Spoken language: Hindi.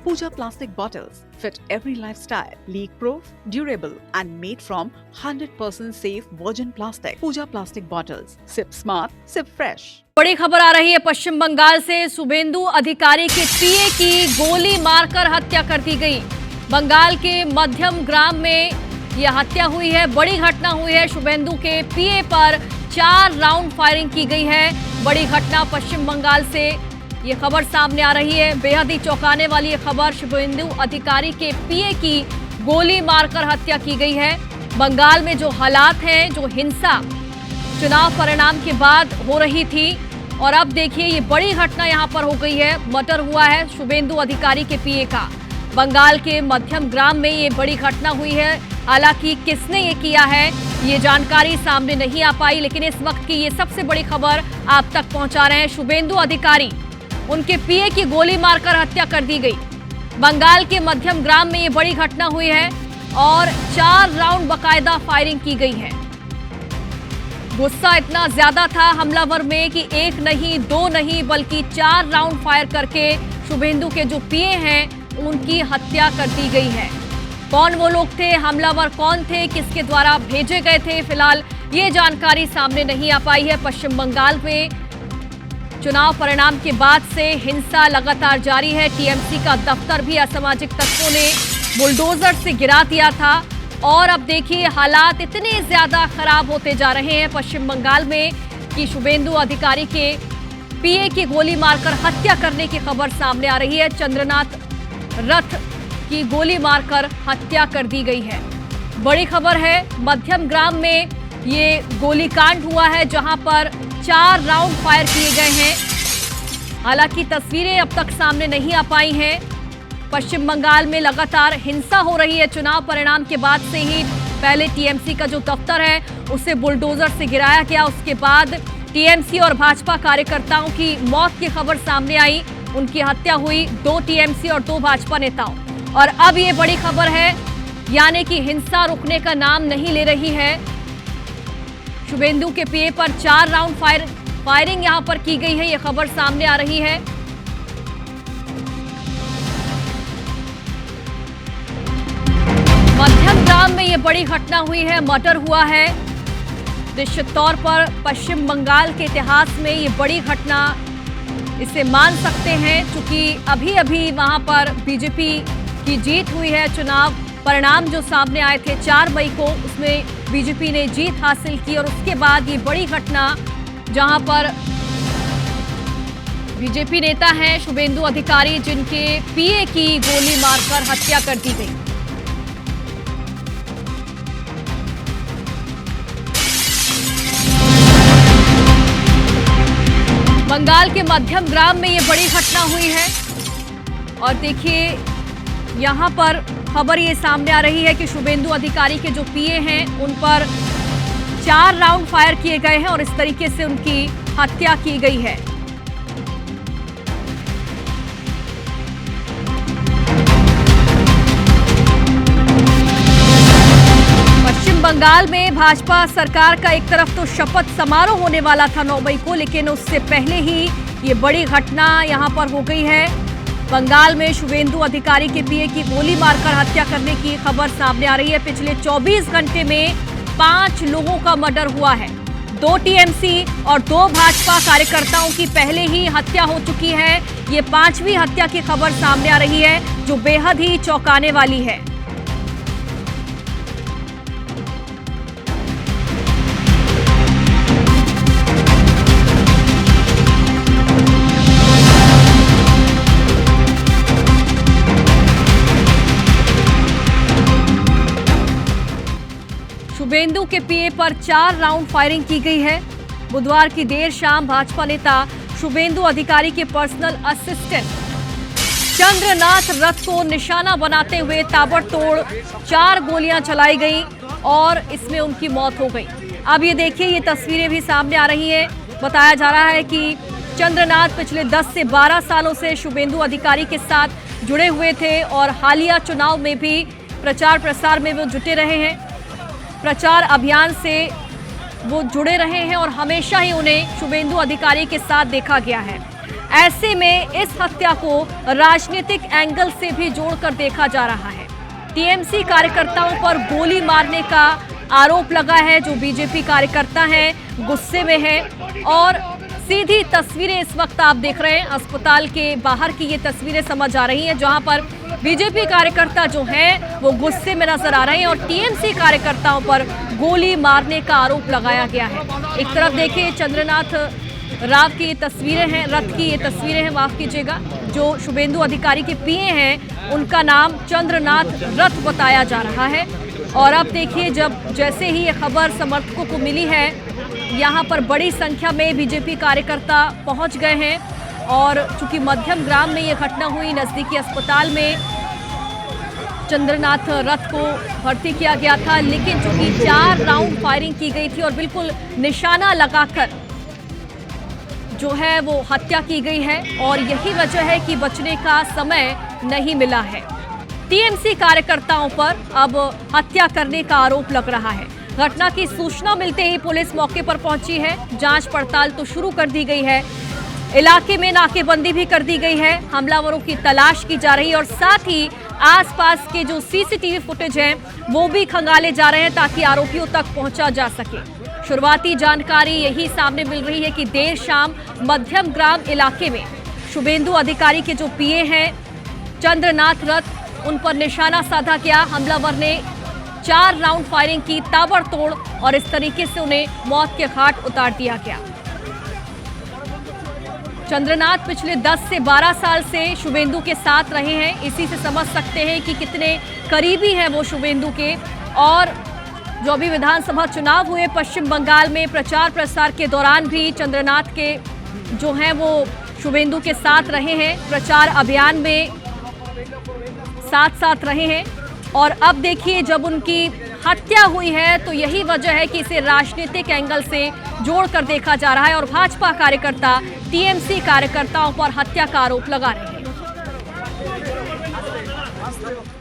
Pooja plastic bottles fit every lifestyle, leak-proof, durable and made from 100% safe virgin plastic. Pooja plastic bottles. Sip smart, sip fresh. बड़ी खबर आ रही है पश्चिम बंगाल से। शुभेंदु अधिकारी के पीए की गोली मारकर हत्या कर दी गई। बंगाल के मध्यम ग्राम में यह हत्या हुई है। बड़ी घटना हुई है। शुभेंदु के पीए पर 4 राउंड फायरिंग की गई है। बड़ी घटना पश्चिम बंगाल से ये खबर सामने आ रही है। बेहद ही चौंकाने वाली ये खबर। शुभेंदु अधिकारी के पीए की गोली मारकर हत्या की गई है। बंगाल में जो हालात हैं, जो हिंसा चुनाव परिणाम के बाद हो रही थी, और अब देखिए ये बड़ी घटना यहाँ पर हो गई है। मर्डर हुआ है शुभेंदु अधिकारी के पीए का। बंगाल के मध्यम ग्राम में ये बड़ी घटना हुई है। हालांकि किसने ये किया है ये जानकारी सामने नहीं आ पाई, लेकिन इस वक्त की ये सबसे बड़ी खबर आप तक पहुंचा रहे हैं। शुभेंदु अधिकारी, उनके पीए की गोली मारकर हत्या कर दी गई। बंगाल के मध्यम ग्राम में ये बड़ी घटना हुई है और 4 राउंड बाकायदा फायरिंग की गई है। गुस्सा इतना ज्यादा था हमलावर में कि 1 नहीं 2 नहीं बल्कि 4 राउंड फायर करके शुभेंदु के जो पीए हैं उनकी हत्या कर दी गई है। कौन वो लोग थे, हमलावर कौन थे, किसके द्वारा भेजे गए थे, फिलहाल ये जानकारी सामने नहीं आ पाई है। पश्चिम बंगाल में चुनाव परिणाम के बाद से हिंसा लगातार जारी है। टीएमसी का दफ्तर भी असामाजिक तत्वों ने बुलडोजर से गिरा दिया था और अब देखिए हालात इतने ज्यादा खराब होते जा रहे हैं पश्चिम बंगाल में कि शुभेंदु अधिकारी के पीए की गोली मारकर हत्या करने की खबर सामने आ रही है। चंद्रनाथ रथ की गोली मारकर हत्या कर दी गई है। बड़ी खबर है। मध्यम ग्राम में ये गोलीकांड हुआ है जहां पर 4 राउंड फायर किए गए हैं। हालांकि तस्वीरें अब तक सामने नहीं आ पाई हैं। पश्चिम बंगाल में लगातार हिंसा हो रही है। चुनाव परिणाम के बाद से ही पहले टीएमसी का जो दफ्तर है उसे बुलडोजर से गिराया गया। उसके बाद टीएमसी और भाजपा कार्यकर्ताओं की मौत की खबर सामने आई। उनकी हत्या हुई 2 टीएमसी और 2 भाजपा नेताओं। और अब ये बड़ी खबर है, यानी कि हिंसा रुकने का नाम नहीं ले रही है। शुभेंदु के पीए पर 4 राउंड फायरिंग यहां पर की गई है। यह खबर सामने आ रही है। मध्यम ग्राम में यह बड़ी घटना हुई है। मर्डर हुआ है। निश्चित तौर पर पश्चिम बंगाल के इतिहास में ये बड़ी घटना इसे मान सकते हैं, क्योंकि अभी अभी वहां पर बीजेपी की जीत हुई है। चुनाव परिणाम जो सामने आए थे 4 मई को, उसमें बीजेपी ने जीत हासिल की और उसके बाद ये बड़ी घटना जहां पर बीजेपी नेता हैं शुभेंदु अधिकारी, जिनके पीए की गोली मारकर हत्या कर दी गई। बंगाल के मध्यम ग्राम में ये बड़ी घटना हुई है और देखिए यहां पर खबर ये सामने आ रही है कि शुभेंदु अधिकारी के जो पीए हैं उन पर 4 राउंड फायर किए गए हैं और इस तरीके से उनकी हत्या की गई है। पश्चिम बंगाल में भाजपा सरकार का एक तरफ तो शपथ समारोह होने वाला था 9 मई को, लेकिन उससे पहले ही ये बड़ी घटना यहां पर हो गई है। बंगाल में शुभेंदु अधिकारी के पीए की गोली मारकर हत्या करने की खबर सामने आ रही है। पिछले 24 घंटे में 5 लोगों का मर्डर हुआ है। 2 टीएमसी और 2 भाजपा कार्यकर्ताओं की पहले ही हत्या हो चुकी है। ये 5वीं हत्या की खबर सामने आ रही है जो बेहद ही चौंकाने वाली है। शुभेंदु के पीए पर 4 राउंड फायरिंग की गई है। बुधवार की देर शाम भाजपा नेता शुभेंदु अधिकारी के पर्सनल असिस्टेंट चंद्रनाथ रथ को निशाना बनाते हुए ताबड़तोड़ 4 गोलियां चलाई गई और इसमें उनकी मौत हो गई। अब ये देखिए, ये तस्वीरें भी सामने आ रही हैं। बताया जा रहा है कि चंद्रनाथ पिछले 10 से 12 सालों से शुभेंदु अधिकारी के साथ जुड़े हुए थे और हालिया चुनाव में भी प्रचार प्रसार में वो जुटे रहे हैं। प्रचार अभियान से वो जुड़े रहे हैं और हमेशा ही उन्हें शुभेंदु अधिकारी के साथ देखा गया है। ऐसे में इस हत्या को राजनीतिक एंगल से भी जोड़कर देखा जा रहा है। टीएमसी कार्यकर्ताओं पर गोली मारने का आरोप लगा है। जो बीजेपी कार्यकर्ता हैं गुस्से में हैं और सीधी तस्वीरें इस वक्त आप देख रहे हैं अस्पताल के बाहर की ये तस्वीरें समझ आ रही हैं, जहां पर बीजेपी कार्यकर्ता जो हैं वो गुस्से में नजर आ रहे हैं और टीएमसी कार्यकर्ताओं पर गोली मारने का आरोप लगाया गया है। एक तरफ देखिए चंद्रनाथ राव की ये तस्वीरें हैं, रथ की ये तस्वीरें हैं, माफ कीजिएगा। जो शुभेंदु अधिकारी के पीए हैं उनका नाम चंद्रनाथ रथ बताया जा रहा है। और अब देखिए जैसे ही ये खबर समर्थकों को मिली है, यहाँ पर बड़ी संख्या में बीजेपी कार्यकर्ता पहुंच गए हैं और चूंकि मध्यम ग्राम में ये घटना हुई, नजदीकी अस्पताल में चंद्रनाथ रथ को भर्ती किया गया था, लेकिन चूंकि 4 राउंड फायरिंग की गई थी और बिल्कुल निशाना लगाकर जो है वो हत्या की गई है और यही वजह है कि बचने का समय नहीं मिला है। टीएमसी कार्यकर्ताओं पर अब हत्या करने का आरोप लग रहा है। घटना की सूचना मिलते ही पुलिस मौके पर पहुंची है। जांच पड़ताल तो शुरू कर दी गई है, इलाके में नाकेबंदी भी कर दी गई है, हमलावरों की तलाश की जा रही है और साथ ही आसपास के जो सीसीटीवी फुटेज हैं वो भी खंगाले जा रहे हैं ताकि आरोपियों तक पहुंचा जा सके। शुरुआती जानकारी यही सामने मिल रही है कि देर शाम मध्यम ग्राम इलाके में शुभेंदु अधिकारी के जो पीए हैं चंद्रनाथ रथ, उन पर निशाना साधा गया। हमलावर ने 4 राउंड फायरिंग की ताबड़तोड़ और इस तरीके से उन्हें मौत के घाट उतार दिया गया। चंद्रनाथ पिछले 10 से 12 साल से शुभेंदु के साथ रहे हैं। इसी से समझ सकते हैं कि कितने करीबी हैं वो शुभेंदु के। और जो अभी विधानसभा चुनाव हुए पश्चिम बंगाल में, प्रचार प्रसार के दौरान भी चंद्रनाथ के जो हैं वो शुभेंदु के साथ रहे हैं, प्रचार अभियान में साथ रहे हैं। और अब देखिए जब उनकी हत्या हुई है तो यही वजह है कि इसे राजनीतिक एंगल से जोड़कर देखा जा रहा है और भाजपा कार्यकर्ता टीएमसी कार्यकर्ताओं पर हत्या का आरोप लगा रहे हैं।